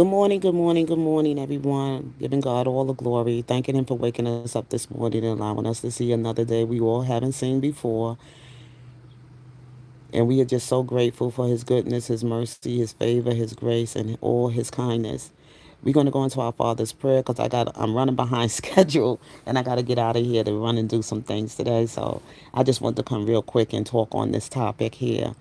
Good morning, good morning, everyone. Giving God all the glory, thanking Him for waking us up this morning and allowing us to see another day we all haven't seen before. And we are just so grateful for His goodness, His mercy, His favor, His grace, and all His kindness. We're going to go into our Father's prayer because I'm running behind schedule and I got to get out of here to run and do some things today. So I just want to come real quick and talk on this topic here.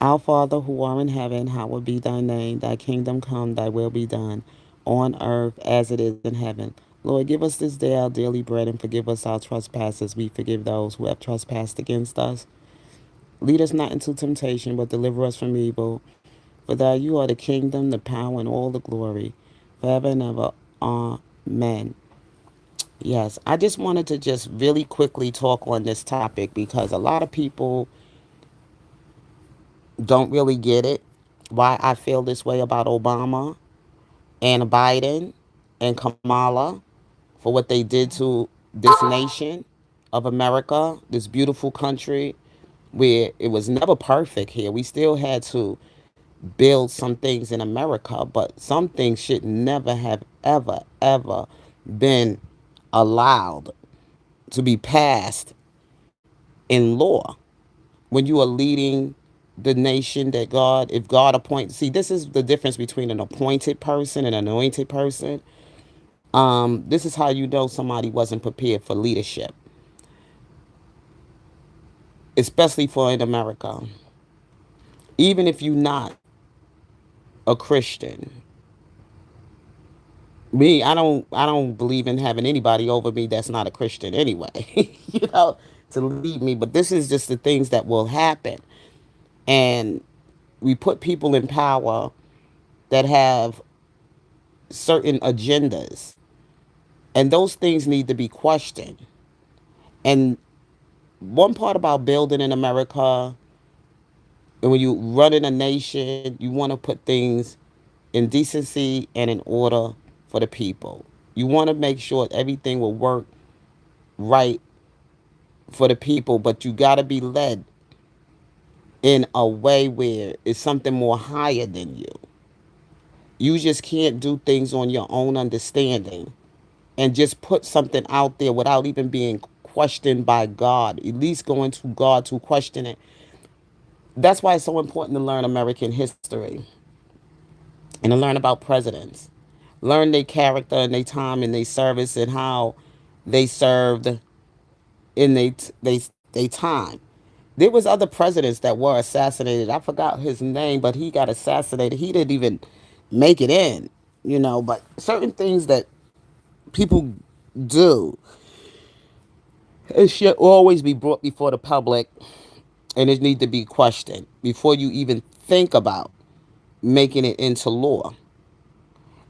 Our Father who art in heaven, hallowed be thy name. Thy kingdom come, thy will be done, on earth as it is in heaven. Lord, give us this day our daily bread and forgive us our trespasses. We forgive those who have trespassed against us. Lead us not into temptation, but deliver us from evil. For thou you are the kingdom, the power, and all the glory, forever and ever. Amen. Yes, I just wanted to just really quickly talk on this topic because a lot of people don't really get it. Why I feel this way about Obama and Biden and Kamala for what they did to this nation of America, this beautiful country where it was never perfect here. We still had to build some things in America, but some things should never have ever been allowed to be passed in law when you are leading the nation that God, if God appoints, see, this is the difference between an appointed person and an anointed person. This is how you know somebody wasn't prepared for leadership, especially for in America. Even if you're not a Christian, I don't believe in having anybody over me that's not a Christian anyway, to lead me. But this is just the things that will happen, and we put people in power that have certain agendas, and those things need to be questioned. And one part about building in America, and when you run in a nation, you want to put things in decency and in order for the people. You want to make sure everything will work right for the people, but you got to be led in a way where it's something more higher than you. You just can't do things on your own understanding and just put something out there without even being questioned by God, at least going to God to question it. That's why it's so important to learn American history and to learn about presidents. Learn their character and their time and their service and how they served in they time. There was other presidents that were assassinated. I forgot his name, but he got assassinated. He didn't even make it in, but certain things that people do, it should always be brought before the public and it need to be questioned before you even think about making it into law.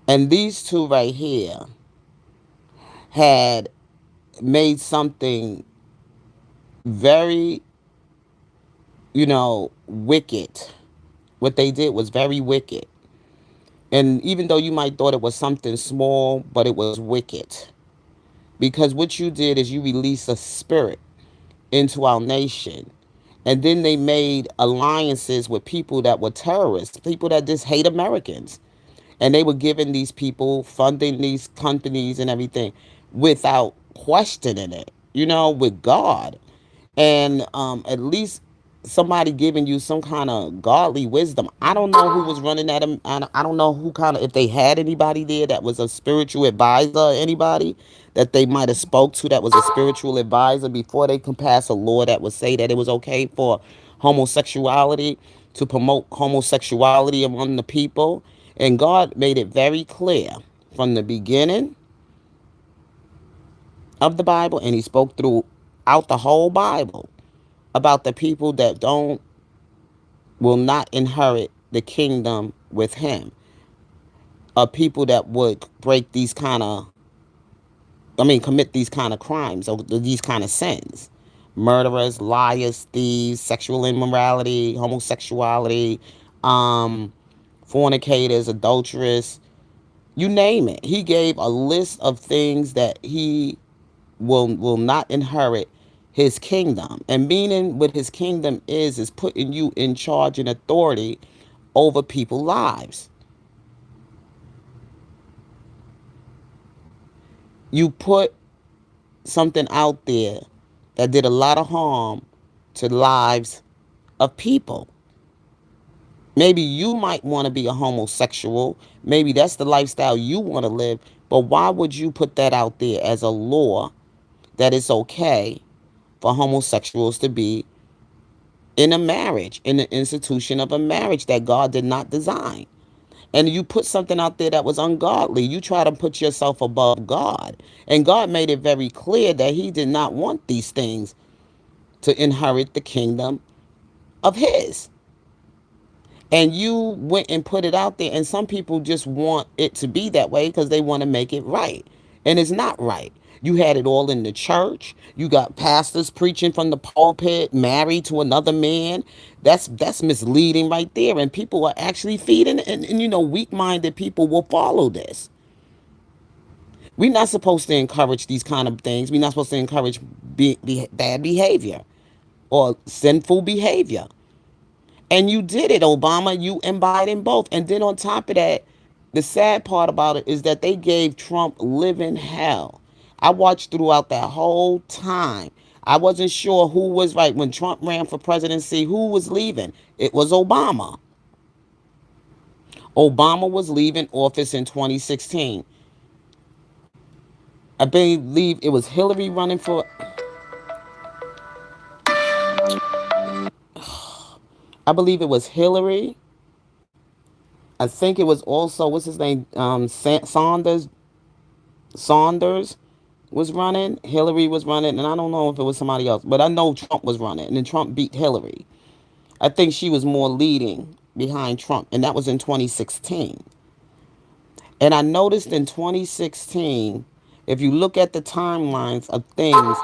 And these two right here had made something very, wicked. What they did was very wicked. And even though you might thought it was something small, but it was wicked. Because what you did is you released a spirit into our nation. And then they made alliances with people that were terrorists, people that just hate Americans. And they were giving these people, funding these companies and everything without questioning it, with God. And at least somebody giving you some kind of godly wisdom. I don't know who was running that. I don't know who kind of, if they had anybody there that was a spiritual advisor, anybody that they might have spoke to that was a spiritual advisor before they can pass a law that would say that it was okay for homosexuality, to promote homosexuality among the people. And God made it very clear from the beginning of the Bible, and He spoke throughout the whole Bible about the people that don't will not inherit the kingdom with Him. People that would break these kind of, commit these kind of crimes or these kind of sins. Murderers, liars, thieves, sexual immorality, homosexuality, um, fornicators, adulterers, you name it. He gave a list of things that he will not inherit his kingdom. And meaning what his kingdom is putting you in charge and authority over people's lives. You put something out there that did a lot of harm to the lives of people. Maybe you might want to be a homosexual. Maybe that's the lifestyle you want to live. But why would you put that out there as a law that it's okay for homosexuals to be in a marriage, in the institution of a marriage that God did not design? And you put something out there that was ungodly. You try to put yourself above God. And God made it very clear that He did not want these things to inherit the kingdom of His. And you went and put it out there, and some people just want it to be that way because they want to make it right. And it's not right. You had it all in the church. You got pastors preaching from the pulpit, married to another man. That's misleading right there. And people are actually feeding, and weak-minded people will follow this. We're not supposed to encourage these kind of things. We're not supposed to encourage bad behavior or sinful behavior. And you did it, Obama. You and Biden both. And then on top of that, the sad part about it is that they gave Trump living hell. I watched throughout that whole time. I wasn't sure who was right. When Trump ran for presidency, who was leaving? It was Obama. Obama was leaving office in 2016. I believe it was Hillary running for. I believe it was Hillary. I think it was also, what's his name? Saunders. Saunders was running. Hillary was running. And I don't know if it was somebody else. But I know Trump was running. And then Trump beat Hillary. I think she was more leading behind Trump. And that was in 2016. And I noticed in 2016, if you look at the timelines of things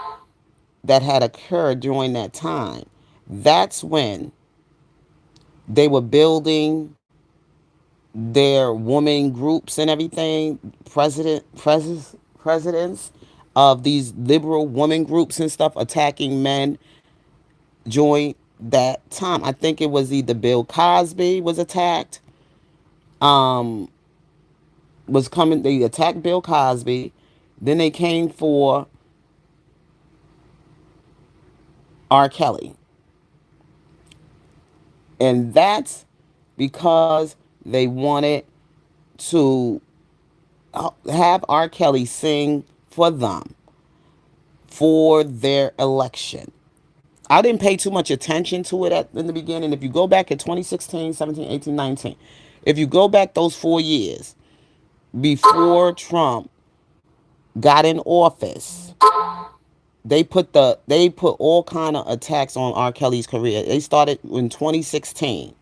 that had occurred during that time, that's when they were building their woman groups and everything, presidents of these liberal woman groups and stuff attacking men during that time. I think it was either Bill Cosby was attacked, um, was coming. They attacked Bill Cosby, then they came for R. Kelly, and that's because they wanted to have R. Kelly sing for them for their election. I didn't pay too much attention to it in the beginning. If you go back at 2016, 17, 18, 19, if you go back those 4 years before Trump got in office, they put all kind of attacks on R. Kelly's career. They started in 2016.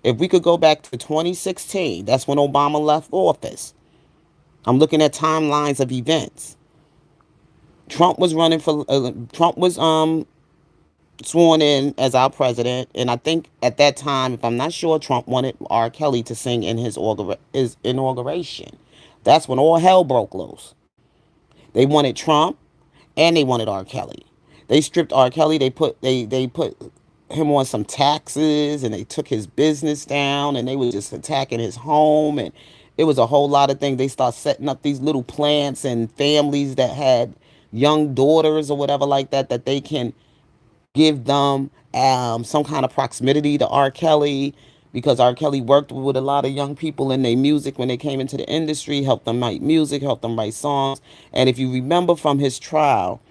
If we could go back to 2016, that's when Obama left office. I'm looking at timelines of events. Trump was sworn in as our president, and I think at that time, if I'm not sure, Trump wanted R. Kelly to sing in his inauguration. That's when all hell broke loose. They wanted Trump, and they wanted R. Kelly. They stripped R. Kelly. They put him on some taxes, and they took his business down, and they were just attacking his home, and it was a whole lot of things. They start setting up these little plants and families that had young daughters or whatever like that, that they can give them some kind of proximity to R. Kelly, because R. Kelly worked with a lot of young people in their music when they came into the industry, helped them write music, helped them write songs. And if you remember from his trial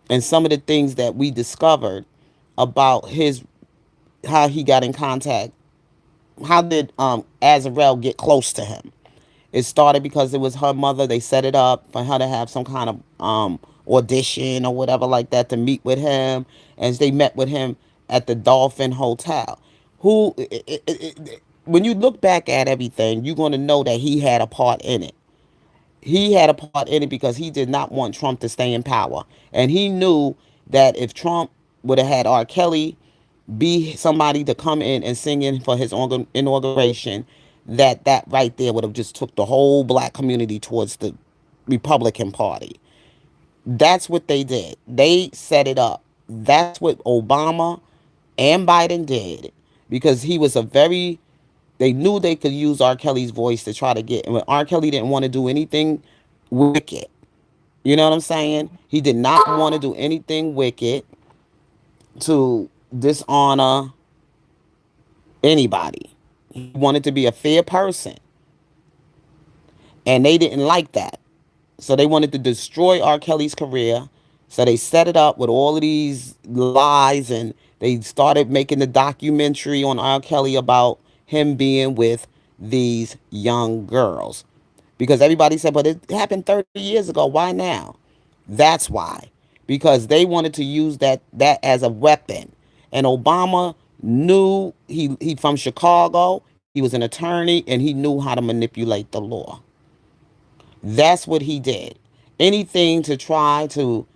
and some of the things that we discovered about how he got in contact, how did Azarel get close to him? It started because it was her mother. They set it up for her to have some kind of audition or whatever like that to meet with him. And they met with him at the Dolphin Hotel. When you look back at everything, you're going to know that he had a part in it. He had a part in it because he did not want Trump to stay in power. And he knew that if Trump would have had R. Kelly be somebody to come in and sing in for his inauguration, that right there would have just took the whole black community towards the Republican Party. That's what they did. They set it up. That's what Obama and Biden did, because he was a very, they knew they could use R. Kelly's voice to try to get, and when R. Kelly didn't want to do anything wicked, You know what I'm saying? He did not want to do anything wicked to dishonor anybody. He wanted to be a fair person, and they didn't like that. So they wanted to destroy R. Kelly's career. So they set it up with all of these lies, and they started making the documentary on R. Kelly about him being with these young girls. Because everybody said, but it happened 30 years ago. Why now? That's why. Because they wanted to use that as a weapon. And Obama knew he from Chicago. He was an attorney and he knew how to manipulate the law. That's what he did. Anything to try to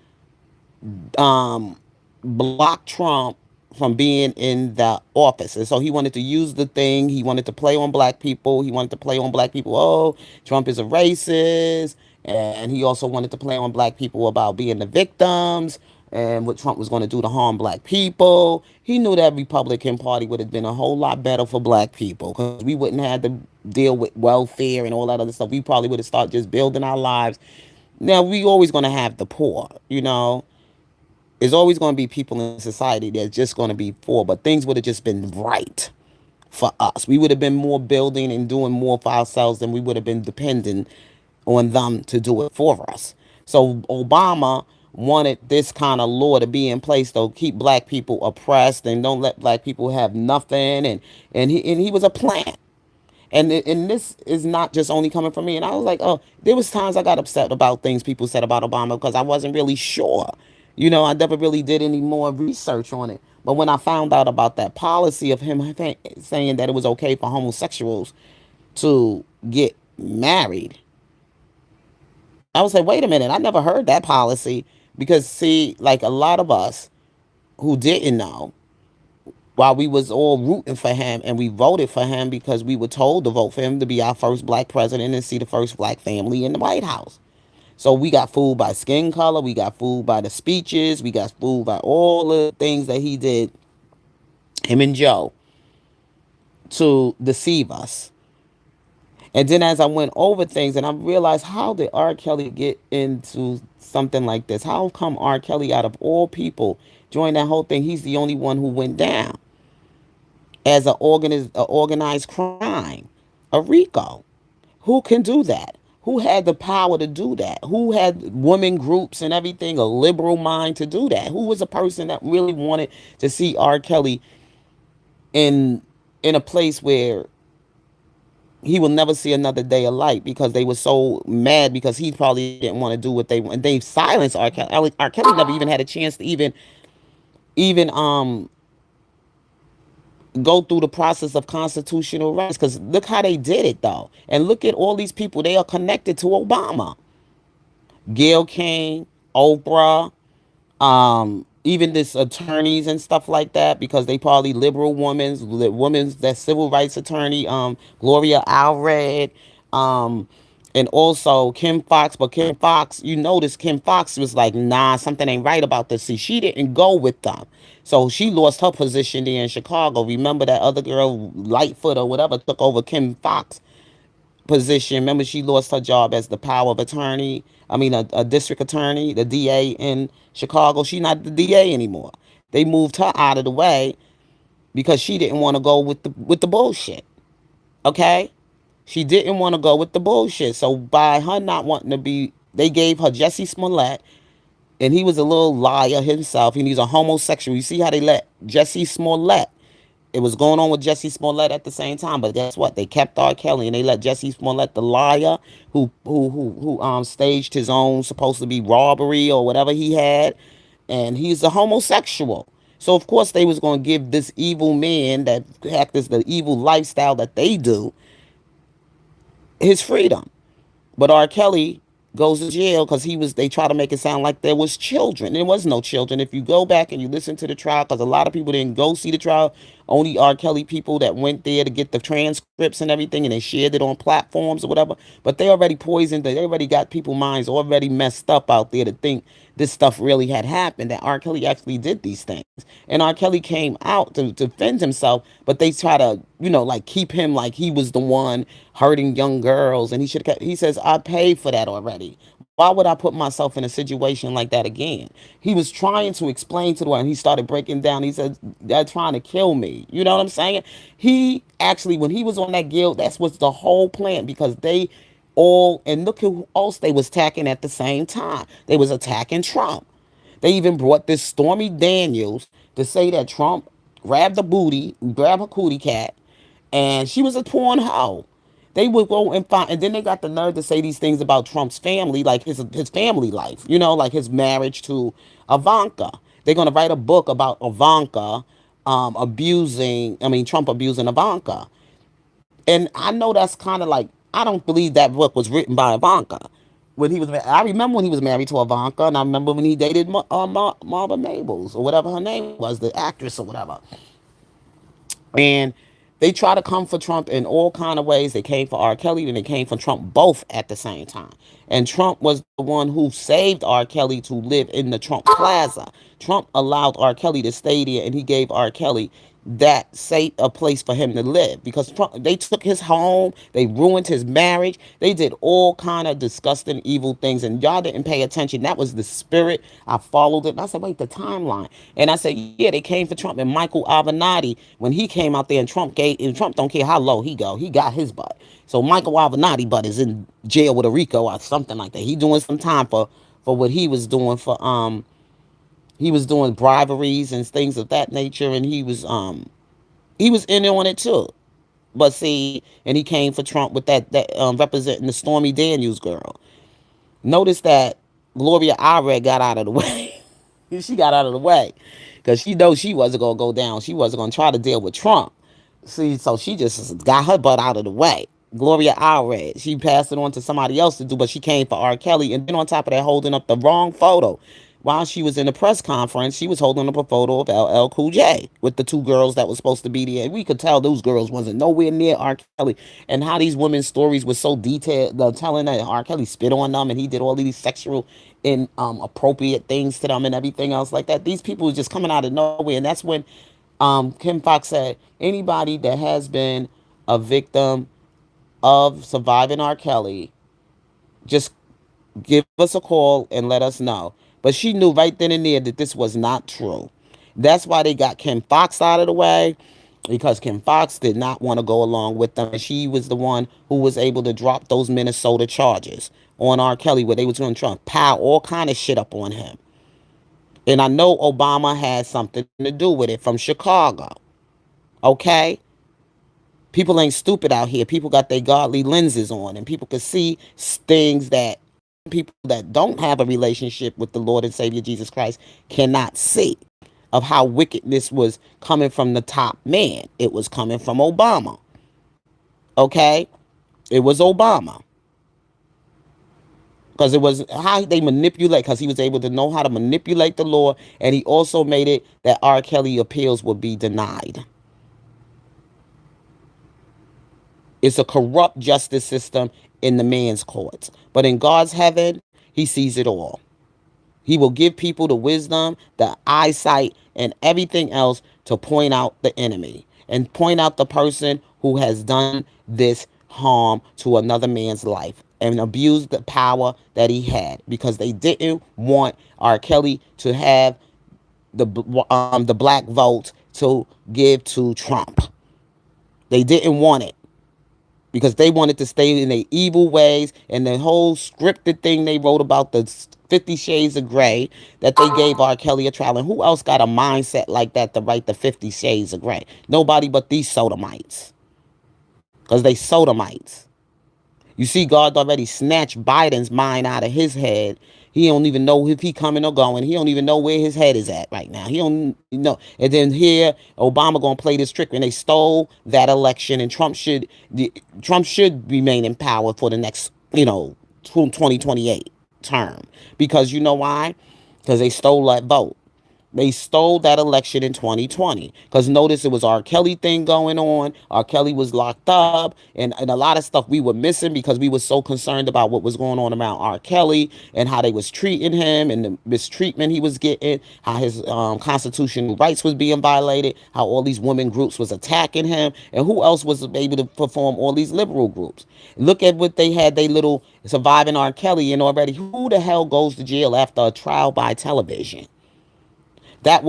um, block Trump from being in the office. And so he wanted to use the thing. He wanted to play on black people. He wanted to play on black people. Oh, Trump is a racist. And he also wanted to play on black people about being the victims and what Trump was going to do to harm black people. He knew that Republican Party would have been a whole lot better for black people because we wouldn't have to deal with welfare and all that other stuff. We probably would have started just building our lives. Now, we always going to have the poor, you know. There's always going to be people in society that's just going to be poor, but things would have just been right for us. We would have been more building and doing more for ourselves than we would have been dependent on them to do it for us. So Obama wanted this kind of law to be in place to keep black people oppressed and don't let black people have nothing. And he was a plant. And this is not just only coming from me. And I was like, oh, there was times I got upset about things people said about Obama because I wasn't really sure. You know, I never really did any more research on it. But when I found out about that policy of him saying that it was okay for homosexuals to get married, I was like, wait a minute, I never heard that policy. Because see, like a lot of us who didn't know, while we was all rooting for him and we voted for him because we were told to vote for him to be our first black president and see the first black family in the White House. So we got fooled by skin color, we got fooled by the speeches, we got fooled by all the things that he did, him and Joe, to deceive us. And then as I went over things and I realized, how did R. Kelly get into something like this? How come R. Kelly, out of all people, during that whole thing, he's the only one who went down as a organized crime, a RICO? Who can do that? Who had the power to do that? Who had women groups and everything, a liberal mind to do that? Who was a person that really wanted to see R. Kelly in a place where he will never see another day of light because they were so mad because he probably didn't want to do what they want. And they silenced R. Kelly. R. Kelly never even had a chance to even go through the process of constitutional rights. Because look how they did it though, and look at all these people. They are connected to Obama. Gail King, Oprah, even this attorneys and stuff like that, because they probably liberal women's that civil rights attorney, Gloria Allred, um, and also Kim Fox. But Kim Fox, you notice Kim Fox was like, nah, something ain't right about this. See, she didn't go with them. So she lost her position there in Chicago. Remember that other girl, Lightfoot or whatever, took over Kim Fox position. Remember, she lost her job as the power of attorney. I mean, a district attorney, the DA in Chicago. She's not the DA anymore. They moved her out of the way because she didn't want to go with the bullshit. Okay, she didn't want to go with the bullshit. So by her not wanting to be, they gave her Jesse Smollett, and he was a little liar himself. And he's a homosexual. You see how they let Jesse Smollett, it was going on with Jesse Smollett at the same time, but guess what? They kept R. Kelly and they let Jesse Smollett, the liar, who staged his own supposed to be robbery or whatever he had, and he's a homosexual. So of course they was going to give this evil man that practiced the evil lifestyle that they do his freedom. But R. Kelly goes to jail because they try to make it sound like there was children. There was no children. If you go back and you listen to the trial, because a lot of people didn't go see the trial, only R. Kelly people that went there to get the transcripts and everything, and they shared it on platforms or whatever. But they already poisoned, they already got people's minds already messed up out there to think this stuff really had happened, that R. Kelly actually did these things. And R. Kelly came out to defend himself, but they try to, like keep him like he was the one hurting young girls. And he says, I paid for that already. Why would I put myself in a situation like that again? He was trying to explain to the world, and he started breaking down. He said, they're trying to kill me. You know what I'm saying? He actually, when he was on that guild, that's what's the whole plan, because they all, and look who else they was attacking at the same time. They was attacking Trump. They even brought this Stormy Daniels to say that Trump grabbed the booty, grabbed her cootie cat, and she was a porn hoe. They would go and find, and then they got the nerve to say these things about Trump's family, like his family life, like his marriage to Ivanka. They're gonna write a book about Ivanka Trump abusing Ivanka. And I know that's kind of like, I don't believe that book was written by Ivanka. I remember when he was married to Ivanka, and I remember when he dated Marva Maples or whatever her name was, the actress or whatever. And they try to come for Trump in all kind of ways. They came for R. Kelly and they came for Trump both at the same time. And Trump was the one who saved R. Kelly to live in the Trump Plaza. Trump allowed R. Kelly to stay there, and he gave R. Kelly that safe a place for him to live, because Trump, they took his home, they ruined his marriage, they did all kind of disgusting evil things, and y'all didn't pay attention. That was the spirit. I followed it, and I said, wait, the timeline. And I said, yeah, they came for Trump. And Michael Avenatti, when he came out there, and Trump don't care how low he go, he got his butt. So Michael Avenatti butt is in jail with a RICO or something like that. He doing some time for what he was doing for he was doing briberies and things of that nature, and he was in on it too. But see, and he came for Trump with that representing the Stormy Daniels girl. Notice that Gloria Allred got out of the way. She got out of the way because she knows she wasn't gonna go down. She wasn't gonna try to deal with Trump. See, so she just got her butt out of the way. Gloria Allred, she passed it on to somebody else to do, but she came for R. Kelly, and then on top of that, holding up the wrong photo. While she was in the press conference, she was holding up a photo of LL Cool J with the two girls that was supposed to be there. And we could tell those girls wasn't nowhere near R. Kelly. And how these women's stories were so detailed, telling that R. Kelly spit on them and he did all these sexual and appropriate things to them and everything else like that. These people were just coming out of nowhere. And that's when Kim Fox said, anybody that has been a victim of surviving R. Kelly, just give us a call and let us know. But she knew right then and there that this was not true. That's why they got Kim Fox out of the way, because Kim Fox did not want to go along with them. And she was the one who was able to drop those Minnesota charges on R. Kelly, where they was going to try to pile all kind of shit up on him. And I know Obama had something to do with it from Chicago. Okay? People ain't stupid out here. People got their godly lenses on, and people can see things that people that don't have a relationship with the Lord and Savior Jesus Christ cannot see, of how wickedness was coming from the top man. It was coming from Obama. Okay? It was Obama. Because it was how they manipulate, because he was able to know how to manipulate the law, and he also made it that R. Kelly appeals would be denied. It's a corrupt justice system in the man's courts. But in God's heaven, he sees it all. He will give people the wisdom, the eyesight, and everything else to point out the enemy and point out the person who has done this harm to another man's life and abused the power that he had, because they didn't want R. Kelly to have the black vote to give to Trump. They didn't want it, because they wanted to stay in their evil ways, and the whole scripted thing they wrote about the 50 Shades of Grey, that they gave R. Kelly a trial. And who else got a mindset like that to write the 50 Shades of Grey? Nobody but these sodomites, because they sodomites. You see, God already snatched Biden's mind out of his head. He don't even know if he coming or going. He don't even know where his head is at right now. He don't know. And then here, Obama gonna play this trick, and they stole that election. And Trump should remain in power for the next 2028 term, because you know why? Because they stole that vote. They stole that election in 2020. Because notice it was R. Kelly thing going on. R. Kelly was locked up, and a lot of stuff we were missing because we were so concerned about what was going on around R. Kelly and how they was treating him and the mistreatment he was getting, how his constitutional rights was being violated, how all these women groups was attacking him, and who else was able to perform all these liberal groups. Look at what they had, they little surviving R. Kelly, and already who the hell goes to jail after a trial by television? That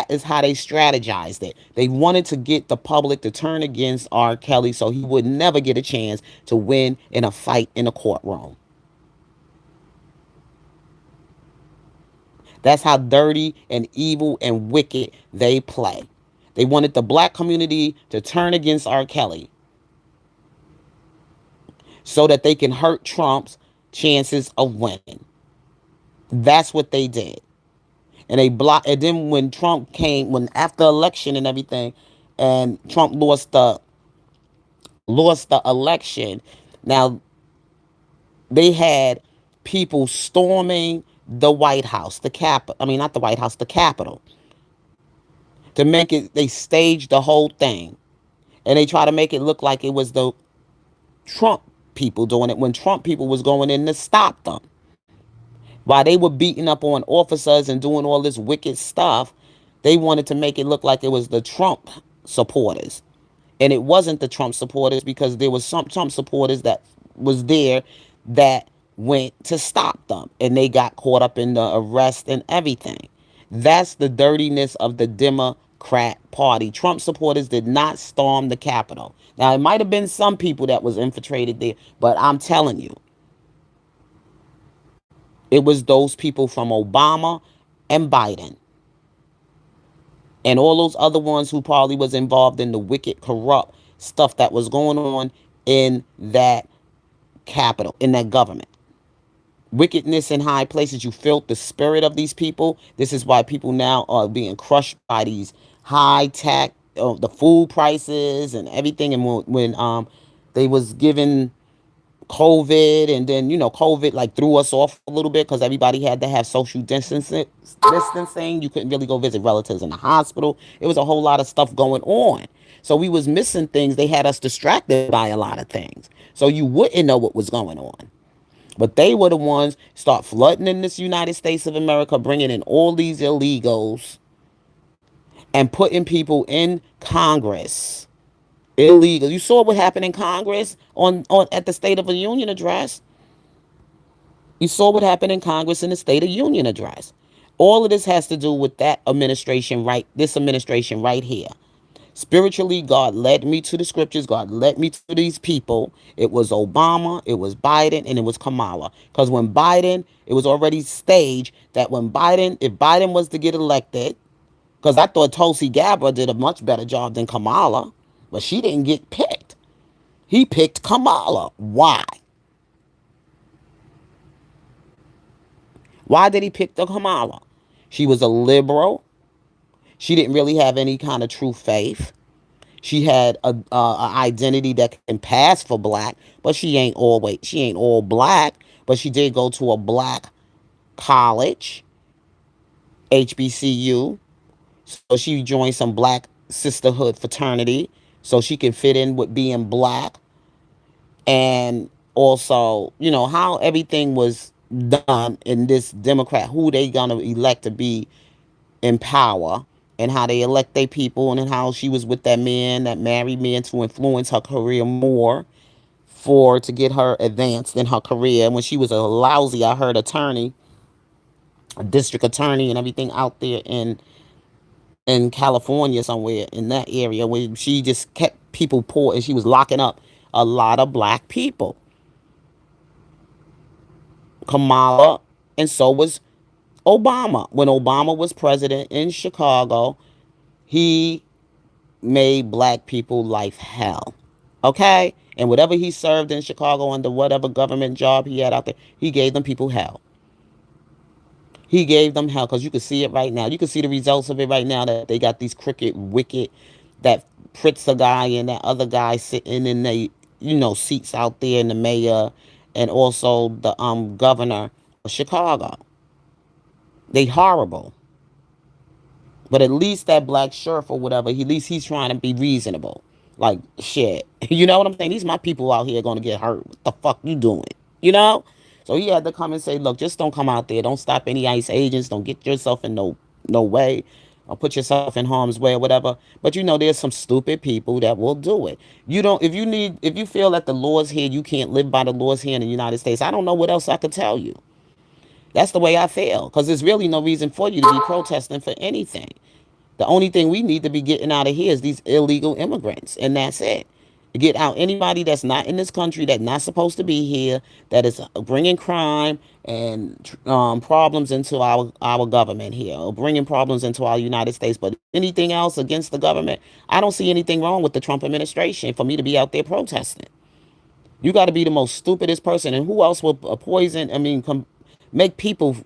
is how they strategized it. They wanted to get the public to turn against R. Kelly so he would never get a chance to win in a fight in a courtroom. That's how dirty and evil and wicked they play. They wanted the black community to turn against R. Kelly so that they can hurt Trump's chances of winning. That's what they did. And they blocked. And then when Trump came, when after election and everything, and Trump lost the election. Now they had people storming the White House, the Cap. I mean, not the White House, the Capitol, to make it. They staged the whole thing, and they try to make it look like it was the Trump people doing it when Trump people was going in to stop them. While they were beating up on officers and doing all this wicked stuff, they wanted to make it look like it was the Trump supporters. And it wasn't the Trump supporters because there was some Trump supporters that was there that went to stop them. And they got caught up in the arrest and everything. That's the dirtiness of the Democrat Party. Trump supporters did not storm the Capitol. Now, it might have been some people that was infiltrated there, but I'm telling you, it was those people from Obama and Biden and all those other ones who probably was involved in the wicked, corrupt stuff that was going on in that capital, in that government. Wickedness in high places. You felt the spirit of these people. This is why people now are being crushed by these high tech, the food prices and everything. And when they was given COVID, and then COVID like threw us off a little bit because everybody had to have social distancing. You couldn't really go visit relatives in the hospital. It was a whole lot of stuff going on. So we was missing things. They had us distracted by a lot of things. So you wouldn't know what was going on. But they were the ones start flooding in this United States of America, bringing in all these illegals and putting people in Congress illegal. You saw what happened in Congress on at the State of the Union address. You saw what happened in Congress in the State of Union address. All of this has to do with that administration, right? This administration right here. Spiritually, God led me to the scriptures. God led me to these people. It was Obama, it was Biden, and it was Kamala. Because when Biden, it was already staged that if Biden was to get elected, because I thought Tulsi Gabbard did a much better job than Kamala, but she didn't get picked. He picked Kamala. Why? Why did he pick the Kamala? She was a liberal. She didn't really have any kind of true faith. She had a identity that can pass for black, but she ain't all black. But she did go to a black college, HBCU. So she joined some black sisterhood fraternity so she can fit in with being black. And also, how everything was done in this Democrat, who they gonna elect to be in power, and how they elect their people, and then how she was with that man, that married man, to influence her career more to get her advanced in her career when she was a lousy, I heard, attorney, a district attorney and everything out there in California somewhere in that area where she just kept people poor and she was locking up a lot of black people. Kamala, and so was Obama. When Obama was president in Chicago, he made black people life hell. Okay? And whatever he served in Chicago under whatever government job he had out there, he gave them people hell. He gave them hell because you can see it right now. You can see the results of it right now that they got these crooked, wicked, that Pritzker guy and that other guy sitting in the, seats out there in the mayor and also the governor of Chicago. They horrible. But at least that black sheriff or whatever, at least he's trying to be reasonable. Like shit, you know what I'm saying? These my people out here gonna get hurt. What the fuck you doing? You know? So he had to come and say, look, just don't come out there. Don't stop any ICE agents. Don't get yourself in no way, or put yourself in harm's way or whatever. But you know, there's some stupid people that will do it. You don't. If you feel that the laws here, you can't live by the laws here in the United States. I don't know what else I could tell you. That's the way I feel. Because there's really no reason for you to be protesting for anything. The only thing we need to be getting out of here is these illegal immigrants, and that's it. Get out anybody that's not in this country, that's not supposed to be here, that is bringing crime and problems into our government here, or bringing problems into our United States. But anything else against the government, I don't see anything wrong with the Trump administration for me to be out there protesting. You got to be the most stupidest person, and who else will poison? I mean, make people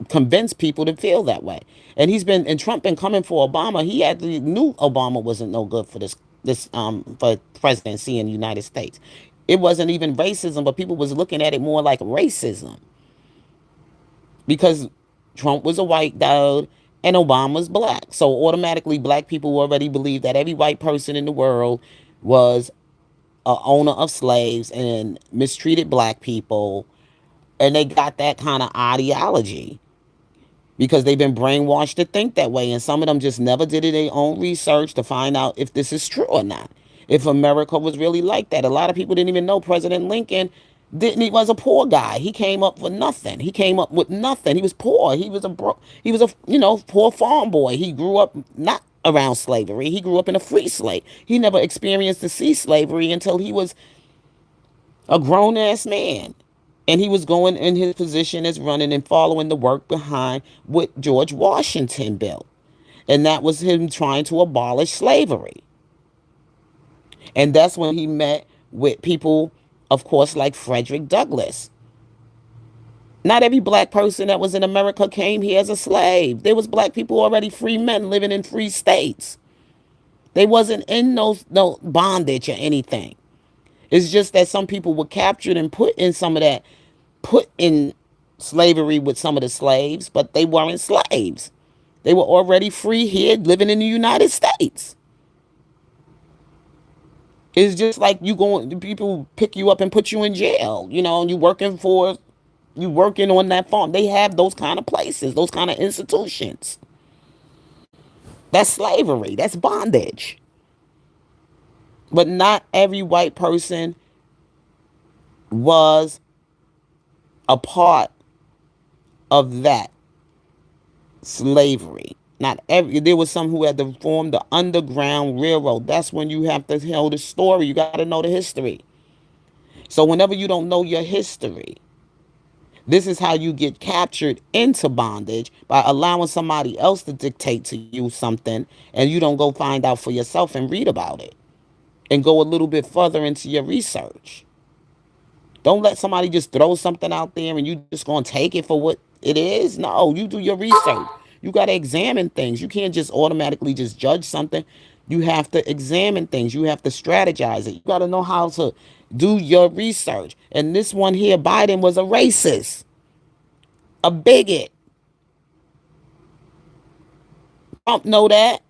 convince people to feel that way. And Trump been coming for Obama. He actually knew Obama wasn't no good for this for presidency in the United States. It wasn't even racism, but people was looking at it more like racism because Trump was a white dude and Obama was black. So automatically black people already believed that every white person in the world was a owner of slaves and mistreated black people, and they got that kind of ideology because they've been brainwashed to think that way. And some of them just never did their own research to find out if this is true or not. If America was really like that. A lot of people didn't even know President Lincoln didn't he was a poor guy. He came up with nothing. He came up with nothing. He was poor. He was a poor farm boy. He grew up not around slavery. He grew up in a free slave. He never experienced to see slavery until he was a grown ass man. And he was going in his position as running and following the work behind what George Washington built. And that was him trying to abolish slavery. And that's when he met with people, of course, like Frederick Douglass. Not every black person that was in America came here as a slave. There was black people already, free men living in free states. They wasn't in no bondage or anything. It's just that some people were captured and put in slavery with some of the slaves, but they weren't slaves. They were already free here living in the United States. It's just like people pick you up and put you in jail, and you working on that farm. They have those kind of places, those kind of institutions. That's slavery. That's bondage. But not every white person was a part of that slavery. Not every There was some who had to form the Underground Railroad. That's when you have to tell the story. You got to know the history. So whenever you don't know your history, this is how you get captured into bondage, by allowing somebody else to dictate to you something, and you don't go find out for yourself and read about it and go a little bit further into your research. Don't let somebody just throw something out there and you just gonna take it for what it is. No, you do your research. You gotta examine things. You can't just automatically just judge something. You have to examine things. You have to strategize it. You gotta know how to do your research. And this one here, Biden, was a racist, a bigot. Trump know that.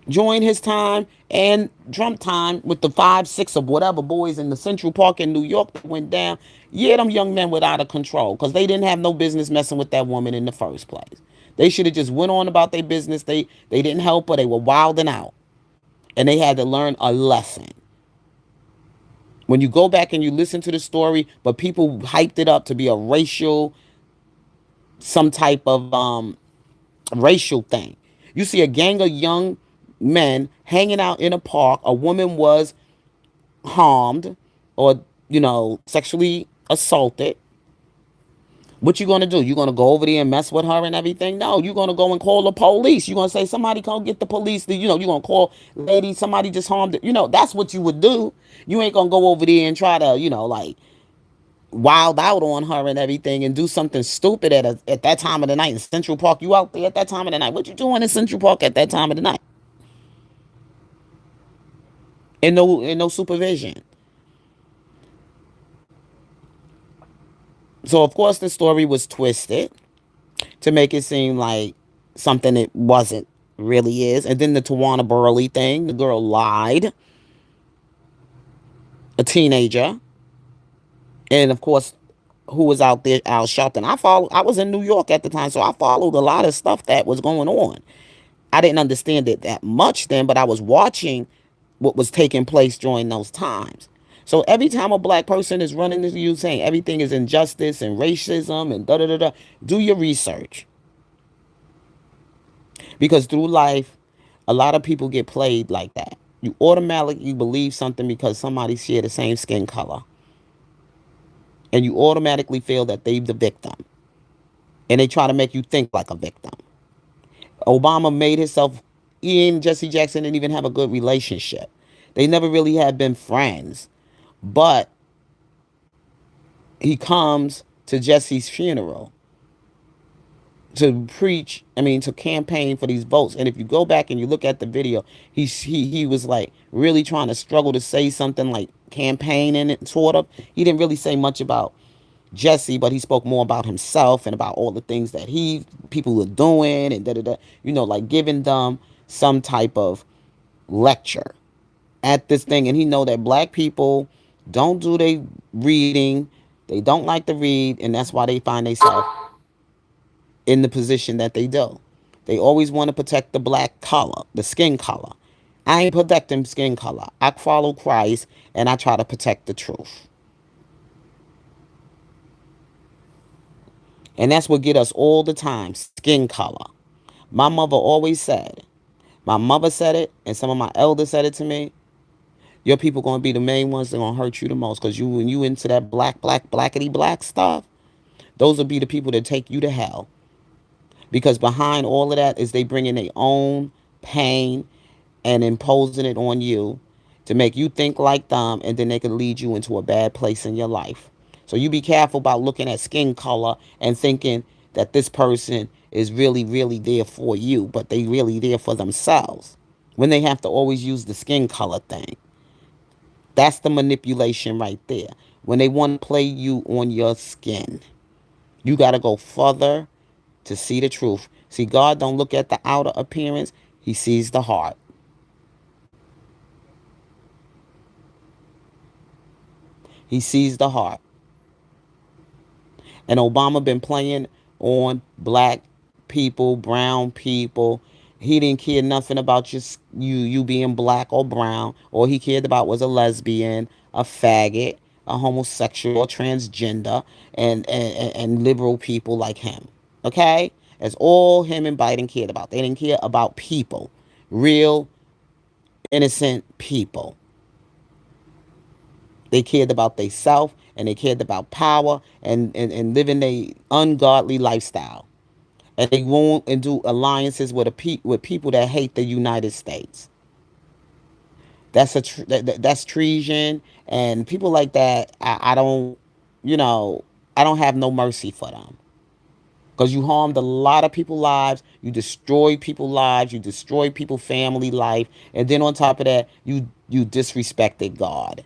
Join his time and Trump time with the 5, 6 of whatever boys in the Central Park in New York that went down. Yeah, them young men were out of control because they didn't have no business messing with that woman in the first place. They should have just went on about their business. They didn't help her. They were wilding out. And they had to learn a lesson. When you go back and you listen to the story, but people hyped it up to be a some type of racial thing. You see a gang of young men hanging out in a park. A woman was harmed or, sexually assaulted. What you gonna do? You gonna go over there and mess with her and everything? No, you gonna go and call the police. You gonna say, somebody come get the police. You gonna call, lady, somebody just harmed it. That's what you would do. You ain't gonna go over there and try to, like, wild out on her and everything and do something stupid at that time of the night in Central Park. You out there at that time of the night. What you doing in Central Park at that time of the night? And no supervision. So of course the story was twisted. to make it seem like something it wasn't really is. And then the Tawana Burley thing, the girl lied, a teenager, and of course, who was out there, Al Sharpton. I was in New York at the time, so I followed a lot of stuff that was going on. I didn't understand it that much then, but I was watching what was taking place during those times. So every time a black person is running into you saying everything is injustice and racism and da da da da, do your research. Because through life, a lot of people get played like that. You automatically believe something because somebody share the same skin color. And you automatically feel that they're the victim. And they try to make you think like a victim. Obama made himself, he and Jesse Jackson didn't even have a good relationship. They never really had been friends. But he comes to Jesse's funeral to preach, to campaign for these votes. And if you go back and you look at the video, he was like really trying to struggle to say something like campaigning it, sort of. He didn't really say much about Jesse, but he spoke more about himself and about all the things that people were doing and da da da. Like giving them some type of lecture at this thing. And he know that black people don't do their reading, they don't like to read, and that's why they find themselves in the position that they do. They always want to protect the black color, the skin color. I ain't protecting skin color. I follow Christ and I try to protect the truth. And that's what get us all the time, skin color. My mother always said, my mother said it, and some of my elders said it to me. Your people gonna be the main ones that gonna hurt you the most, cause when you into that blackety black stuff, those will be the people that take you to hell. Because behind all of that is they bringing their own pain and imposing it on you to make you think like them, and then they can lead you into a bad place in your life. So you be careful about looking at skin color and thinking that this person is really, really there for you, but they really there for themselves. When they have to always use the skin color thing. That's the manipulation right there. When they want to play you on your skin. You got to go further to see the truth. See, God don't look at the outer appearance. He sees the heart. He sees the heart. And Obama been playing on black people, brown people. He didn't care nothing about you being black or brown. All he cared about was a lesbian, a faggot, a homosexual, transgender, and liberal people like him. Okay? That's all him and Biden cared about. They didn't care about people. Real, innocent people. They cared about themselves and they cared about power and living a ungodly lifestyle. And they won't and do alliances with people that hate the United States. That's treason, and people like that. I don't, I don't have no mercy for them. Because you harmed a lot of people's lives, you destroy people's lives, you destroy people's family life, and then on top of that, you disrespected God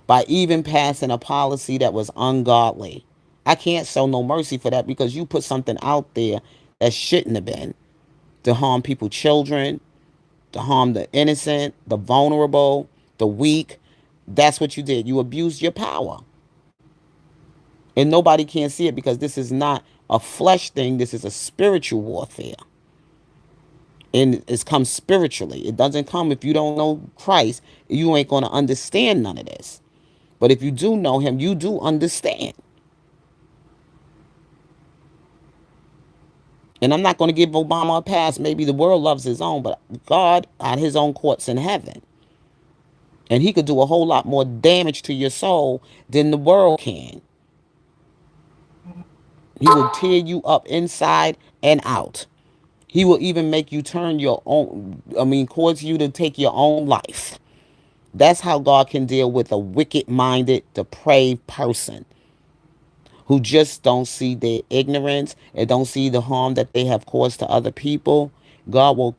by even passing a policy that was ungodly. I can't show no mercy for that because you put something out there that shouldn't have been to harm people's children, to harm the innocent, the vulnerable, the weak. That's what you did. You abused your power. And nobody can see it because this is not a flesh thing. This is a spiritual warfare. And it comes spiritually. It doesn't come if you don't know Christ. You ain't going to understand none of this. But if you do know him, you do understand. And I'm not going to give Obama a pass. Maybe the world loves his own, but God had his own courts in heaven. And he could do a whole lot more damage to your soul than the world can. He will tear you up inside and out. He will even make you turn your own, cause you to take your own life. That's how God can deal with a wicked-minded, depraved person who just don't see their ignorance and don't see the harm that they have caused to other people. God will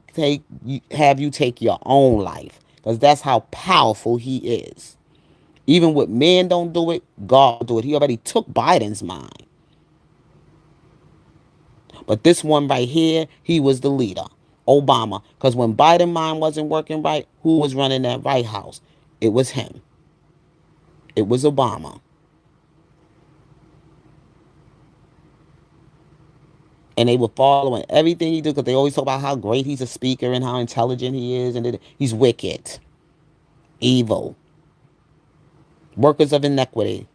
have you take your own life because that's how powerful he is. Even with men don't do it, God will do it. He already took Biden's mind. But this one right here, he was the leader, Obama. Because when Biden mind wasn't working right, who was running that White House? It was him. It was Obama. And they were following everything he did because they always talk about how great he's a speaker and how intelligent he is. And he's wicked, evil, workers of iniquity.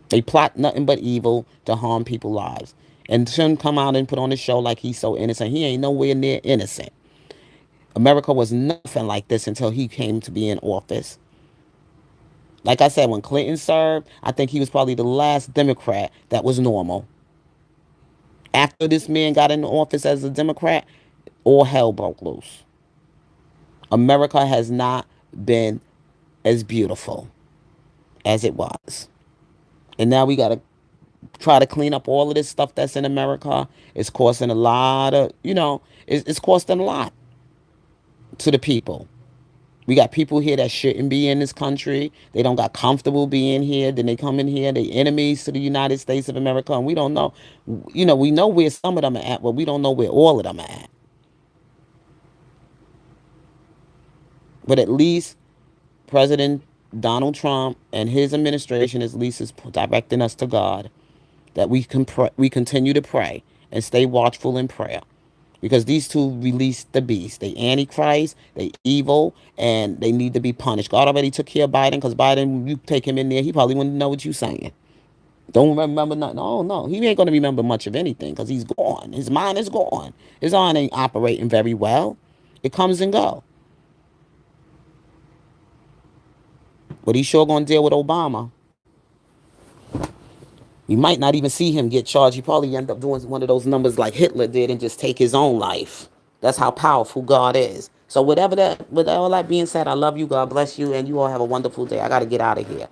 They plot nothing but evil to harm people's lives. And shouldn't come out and put on the show like he's so innocent. He ain't nowhere near innocent. America was nothing like this until he came to be in office. Like I said, when Clinton served, I think he was probably the last Democrat that was normal. After this man got in office as a Democrat, all hell broke loose. America has not been as beautiful as it was. And now we got to try to clean up all of this stuff that's in America. It's costing a lot of, it's costing a lot to the people. We got people here that shouldn't be in this country. They don't got comfortable being here. Then they come in here. They enemies to the United States of America. And we don't know, we know where some of them are at, but we don't know where all of them are at. But at least President Donald Trump and his administration at least is directing us to God that we continue to pray and stay watchful in prayer. Because these two released the beast. They antichrist, they evil, and they need to be punished. God already took care of Biden because Biden, you take him in there, he probably wouldn't know what you're saying. Don't remember nothing. Oh, no. He ain't going to remember much of anything because he's gone. His mind is gone. His mind ain't operating very well. It comes and go. But he's sure going to deal with Obama. You might not even see him get charged. He probably end up doing one of those numbers like Hitler did and just take his own life. That's how powerful God is. So with all that being said, I love you. God bless you. And you all have a wonderful day. I got to get out of here.